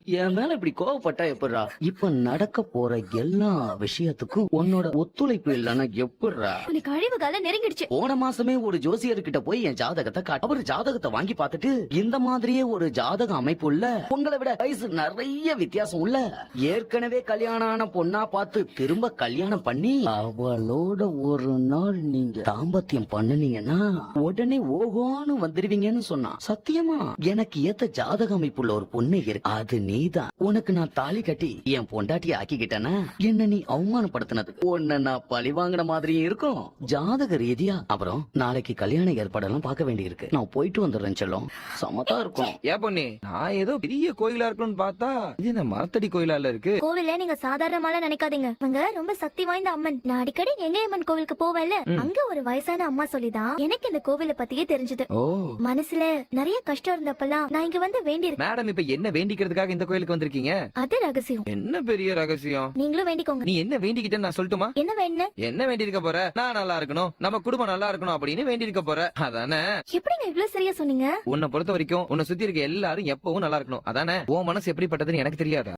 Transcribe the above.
என் மேல இப்படி கோவப்பட்டா எப்படிரா? இப்ப நடக்க போற எல்லா விஷயத்துக்கும் உன்னோட ஒத்துழைப்பு இல்லைன்னா எப்படிரா? உனக்கு அழிவு காலம் நெருங்கிடுச்சு. போன மாசமே ஒரு ஜோசியர்கிட்ட போய் என் ஜாதகத்தை காட்டு. அவரு ஜாதகத்தை வாங்கி பார்த்துட்டு இந்த மாதிரியே ஒரு ஜாதக அமைப்பு உள்ள, உங்களை விட வயசு நிறைய வித்தியாசம் உள்ள, ஏற்கனவே கல்யாணம் ஆன பொண்ணா பார்த்து திரும்ப கல்யாணம் பண்ணி அவளோட ஒரு நாள் நீங்க தாம்பத்தியம் பண்ணுனீங்கன்னா உடனே ஓகோன்னு வந்துருவீங்கன்னு சொன்னா. சத்தியமா எனக்கு ஏத்த ஜாதக அமைப்புள்ள ஒரு பொண்ணு இருக்கு. அது நீதான். உனக்கு நான் தாலி கட்டி என் பொண்டாட்டிய ஆக்கிக்கிட்டேன்னா என்ன நீ அவமானப்படுத்தினதுக்கு உன்னை நான் பழி வாங்கின மாதிரியும் இருக்கும் ஜாதக ரீதியா. அப்புறம் நாளைக்கு கல்யாண ஏற்பாடெல்லாம் பார்க்க வேண்டி இருக்கு. நான் போயிட்டு வந்துடுறேன் செல்லம். சமத்தா இருக்கும். ஏன் பொண்ணு, நான் ஏதோ பெரிய கோயிலா இருக்குன்னு பார்த்தா இது என்ன மரத்தடி கோயிலால இருக்கு. கோவில நீங்க சாதாரணமால நினைக்காதீங்க. அங்க ரொம்ப சக்தி வாய்ந்த அம்மன். நான் அடிக்கடி எங்கையம்மன் கோவிலுக்கு போவேன்ல, அங்க ஒரு வயசான அம்மா சொல்லிதான் எனக்கு இந்த கோவிலை பத்தியே தெரிஞ்சது. ஓ, மனசுல நிறைய கஷ்டம் இருந்தப்பெல்லாம் நான் இங்க வந்து வேண்டி மேடம் இப்ப என்ன வேண்டிக்கிறதுக்காக இந்த கோயிலுக்கு வந்திருக்கீங்க? அது ரகசியம். என்ன பெரிய ரகசியம்? நீங்களும் வேண்டிக்கோங்க. நீ என்ன வேண்டிக்கிட்டேன்னு நான் சொல்லட்டுமா? என்ன வேணும்? என்ன வேண்டி இருக்க போற? நான் நல்லா இருக்கணும், நம்ம குடும்பம் நல்லா இருக்கணும் அப்படின்னு வேண்டி இருக்க போற, அதானே? எப்படிங்க இவ்வளவு சரியா சொன்னீங்க? உன்னை பொறுத்த வரைக்கும் உன்னை சுத்தி இருக்க எல்லாரும் எப்பவும் நல்லா இருக்கணும், அதானே? உன் மனசு எப்படிப்பட்டதுன்னு எனக்கு தெரியாதா?